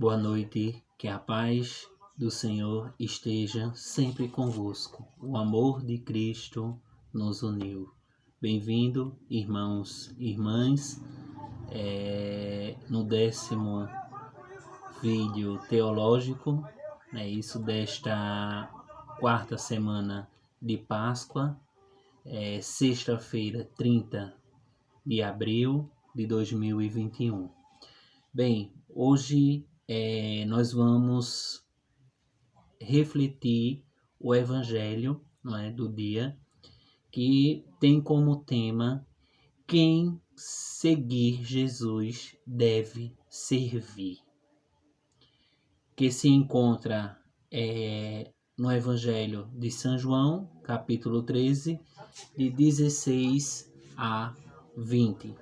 Boa noite, que a paz do Senhor esteja sempre convosco. O amor de Cristo nos uniu. Bem-vindo, irmãos e irmãs, no 10º vídeo teológico, isso desta quarta semana de Páscoa, sexta-feira, 30 de abril de 2021. Bem, hoje nós vamos refletir o Evangelho, do dia, que tem como tema: quem seguir Jesus deve servir, que se encontra no Evangelho de São João, capítulo 13, de 16 a 20.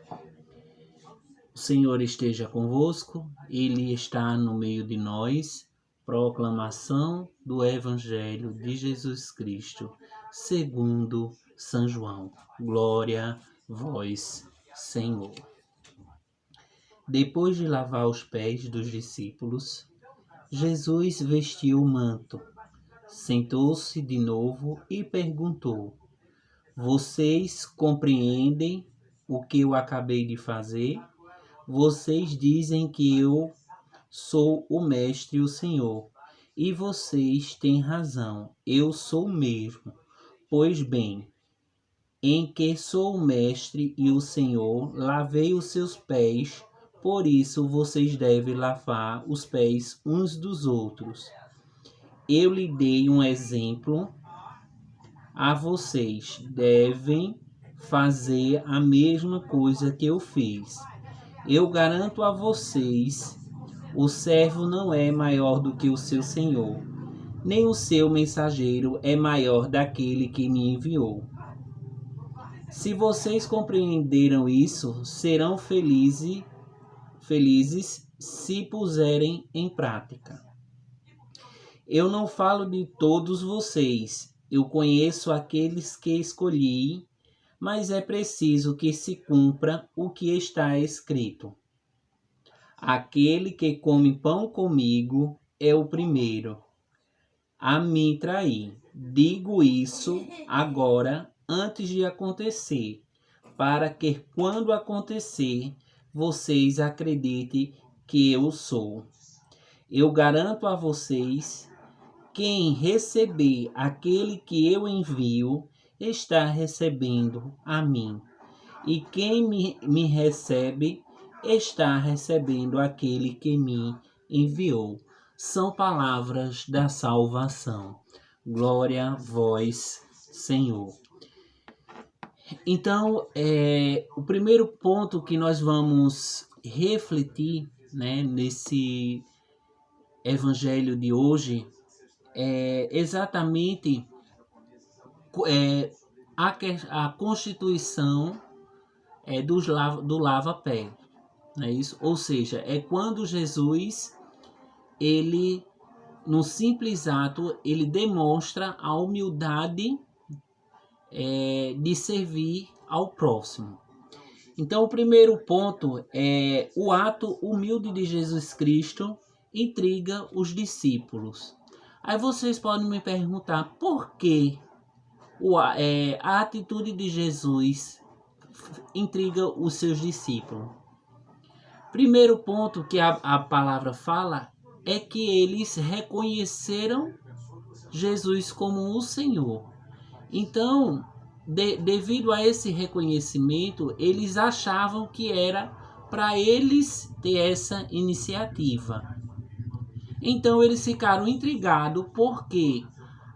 O Senhor esteja convosco, Ele está no meio de nós. Proclamação do Evangelho de Jesus Cristo, segundo São João. Glória a vós, Senhor. Depois de lavar os pés dos discípulos, Jesus vestiu o manto, sentou-se de novo e perguntou: Vocês compreendem o que eu acabei de fazer? Vocês dizem que eu sou o Mestre e o Senhor, e vocês têm razão, eu sou mesmo. Pois bem, em que sou o Mestre e o Senhor, lavei os seus pés, por isso vocês devem lavar os pés uns dos outros. Eu lhe dei um exemplo a vocês, devem fazer a mesma coisa que eu fiz. Eu garanto a vocês, o servo não é maior do que o seu senhor, nem o seu mensageiro é maior daquele que me enviou. Se vocês compreenderam isso, serão felizes se puserem em prática. Eu não falo de todos vocês, eu conheço aqueles que escolhi, mas é preciso que se cumpra o que está escrito. Aquele que come pão comigo é o primeiro a me trair. Digo isso agora, antes de acontecer, para que quando acontecer, vocês acreditem que eu sou. Eu garanto a vocês, quem receber aquele que eu envio, está recebendo a mim. E quem me recebe, está recebendo aquele que me enviou. São palavras da salvação. Glória a vós, Senhor. Então, o primeiro ponto que nós vamos refletir, nesse evangelho de hoje é exatamente a constituição do lava-pé. Não é isso? Ou seja, é quando Jesus, ele, no simples ato, ele demonstra a humildade de servir ao próximo. Então, o primeiro ponto é o ato humilde de Jesus Cristo intriga os discípulos. Aí vocês podem me perguntar por que a atitude de Jesus intriga os seus discípulos. Primeiro ponto que a palavra fala é que eles reconheceram Jesus como o Senhor. Então, devido a esse reconhecimento, eles achavam que era para eles ter essa iniciativa. Então, eles ficaram intrigados porque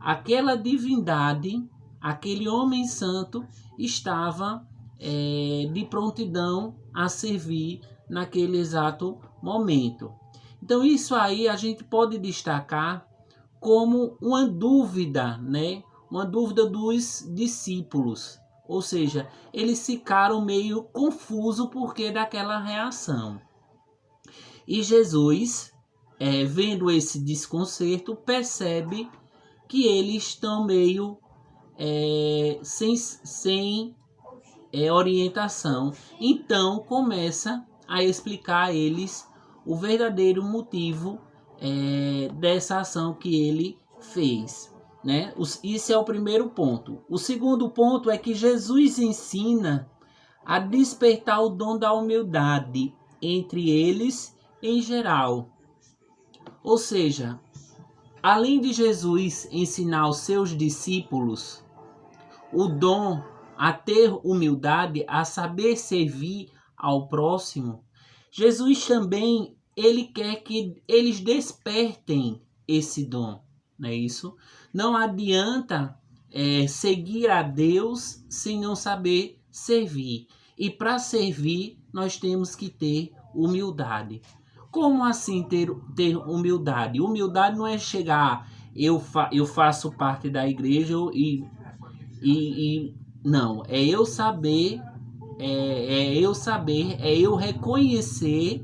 aquela divindade, aquele homem santo, estava de prontidão a servir naquele exato momento. Então, isso aí a gente pode destacar como uma dúvida, uma dúvida dos discípulos. Ou seja, eles ficaram meio confusos porque daquela reação. E Jesus, vendo esse desconcerto, percebe que eles estão meio sem orientação. Então começa a explicar a eles o verdadeiro motivo dessa ação que ele fez, né? Isso é o primeiro ponto. O segundo ponto é que Jesus ensina a despertar o dom da humildade entre eles em geral. Ou seja, além de Jesus ensinar aos seus discípulos o dom a ter humildade, a saber servir ao próximo, Jesus também ele quer que eles despertem esse dom, não é isso? Não adianta seguir a Deus sem não saber servir. E para servir, nós temos que ter humildade. Como assim ter humildade? Humildade não é chegar, eu faço parte da igreja e não, é eu saber, é eu reconhecer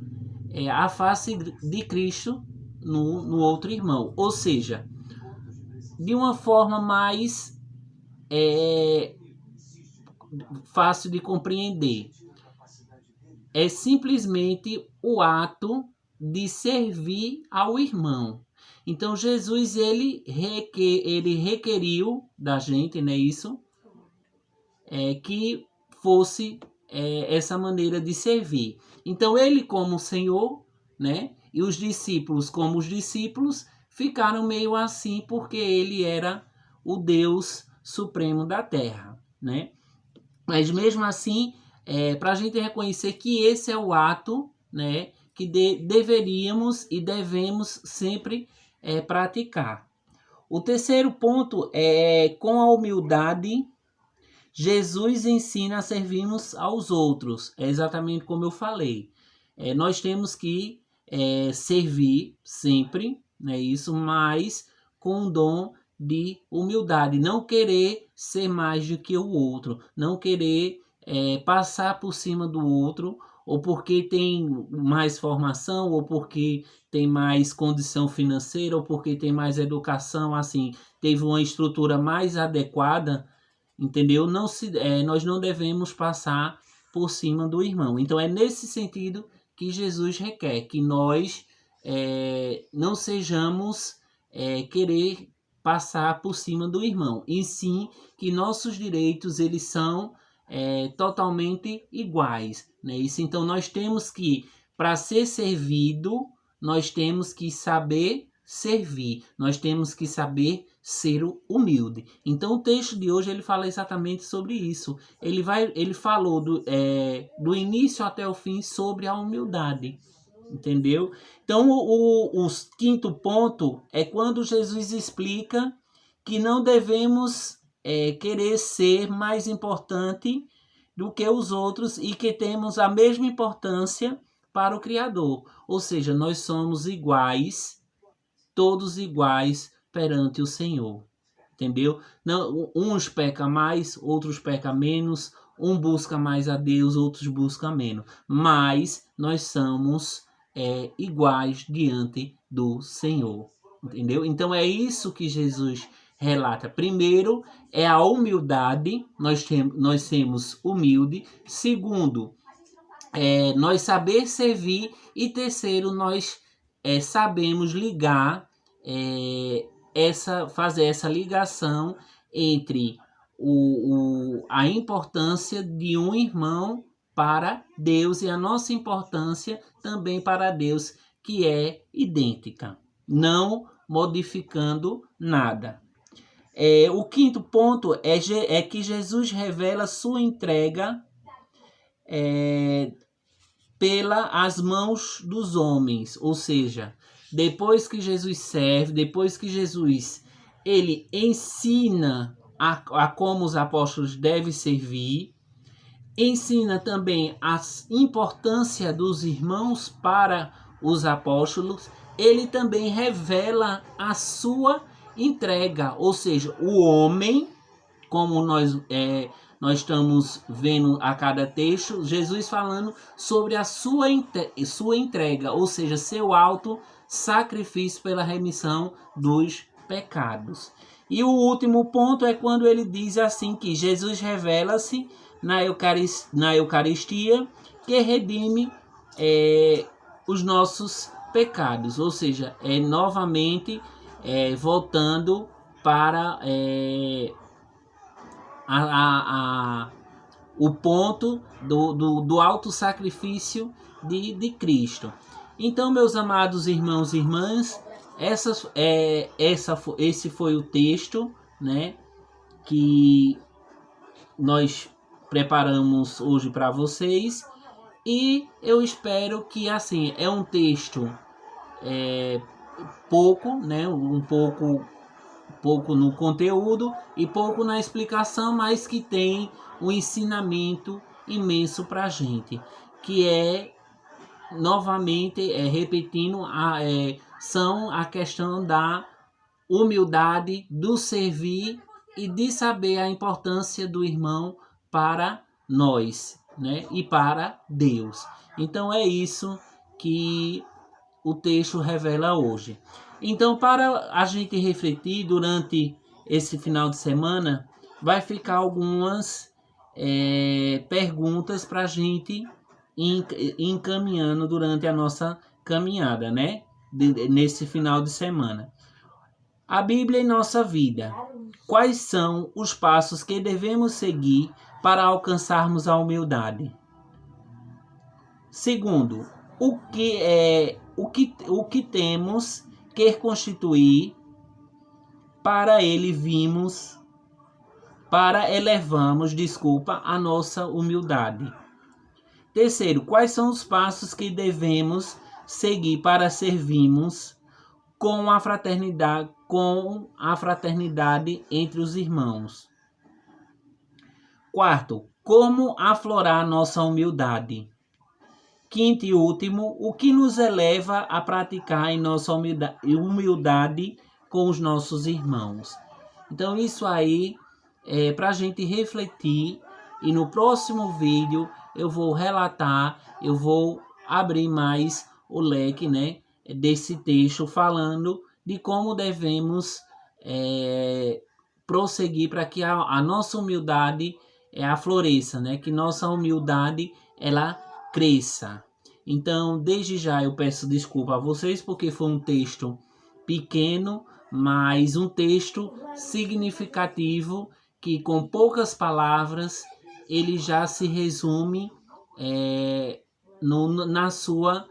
a face de Cristo no outro irmão. Ou seja, de uma forma mais fácil de compreender, é simplesmente o ato de servir ao irmão. Então Jesus ele requeriu da gente, né, isso, que fosse essa maneira de servir. Então ele como Senhor, né, e os discípulos como os discípulos ficaram meio assim porque ele era o Deus supremo da terra, né? Mas mesmo assim, para a gente reconhecer que esse é o ato, né, que deveríamos e devemos sempre praticar. O terceiro ponto é com a humildade, Jesus ensina a servirmos aos outros. É exatamente como eu falei. Nós temos que servir sempre, né, isso, mas com um dom de humildade. Não querer ser mais do que o outro. Não querer passar por cima do outro, ou porque tem mais formação, ou porque tem mais condição financeira, ou porque tem mais educação, assim, teve uma estrutura mais adequada, entendeu? Nós não devemos passar por cima do irmão. Então é nesse sentido que Jesus requer que nós não sejamos querer passar por cima do irmão, e sim que nossos direitos eles são totalmente iguais, né? Isso, então nós temos que, para ser servido, nós temos que saber servir, nós temos que saber ser humilde. Então o texto de hoje ele fala exatamente sobre isso. Ele falou do início até o fim sobre a humildade, entendeu? Então o quinto ponto é quando Jesus explica que não devemos querer ser mais importante do que os outros e que temos a mesma importância para o Criador. Ou seja, nós somos iguais, todos iguais perante o Senhor. Entendeu? Não, uns pecam mais, outros pecam menos, um busca mais a Deus, outros buscam menos. Mas nós somos iguais diante do Senhor. Entendeu? Então é isso que Jesus relata. Primeiro é a humildade, nós temos humilde. Segundo, nós saber servir. E terceiro, nós sabemos ligar, fazer essa ligação entre a importância de um irmão para Deus e a nossa importância também para Deus, que é idêntica, não modificando nada. O quinto ponto é que Jesus revela sua entrega pelas mãos dos homens, ou seja, depois que Jesus serve, depois que Jesus ele ensina a como os apóstolos devem servir, ensina também a importância dos irmãos para os apóstolos, ele também revela a sua entrega, ou seja, o homem, como nós estamos vendo a cada texto, Jesus falando sobre a sua entrega, ou seja, seu alto sacrifício pela remissão dos pecados. E o último ponto é quando ele diz assim que Jesus revela-se na Eucaristia, que redime os nossos pecados, ou seja, novamente voltando para o ponto do auto sacrifício de Cristo. Então, meus amados irmãos e irmãs, esse foi o texto, né, que nós preparamos hoje para vocês, e eu espero que, assim, é um texto pouco, né, um pouco no conteúdo e pouco na explicação, mas que tem um ensinamento imenso para a gente, que novamente, repetindo, são a questão da humildade, do servir e de saber a importância do irmão para nós, né? E para Deus. Então é isso que o texto revela hoje. Então, para a gente refletir durante esse final de semana, vai ficar algumas perguntas para a gente encaminhando durante a nossa caminhada, né? Nesse final de semana. A Bíblia em nossa vida. Quais são os passos que devemos seguir para alcançarmos a humildade? Segundo, o que temos que constituir para elevarmos, a nossa humildade. Terceiro, quais são os passos que devemos seguir para servirmos com a fraternidade entre os irmãos. Quarto, como aflorar nossa humildade. Quinto e último, o que nos eleva a praticar em nossa humildade com os nossos irmãos. Então isso aí é para a gente refletir, e no próximo vídeo eu vou relatar, eu vou abrir mais o leque, né, desse texto, falando de como devemos prosseguir para que a nossa humildade afloreça, né, que nossa humildade ela cresça. Então, desde já eu peço desculpa a vocês, porque foi um texto pequeno, mas um texto significativo, que com poucas palavras ele já se resume na sua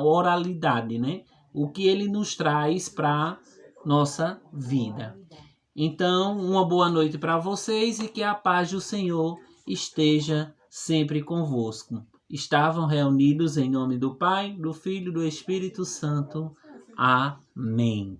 oralidade, né? O que ele nos traz para nossa vida. Então, uma boa noite para vocês e que a paz do Senhor esteja sempre convosco. Estavam reunidos em nome do Pai, do Filho e do Espírito Santo. Amém.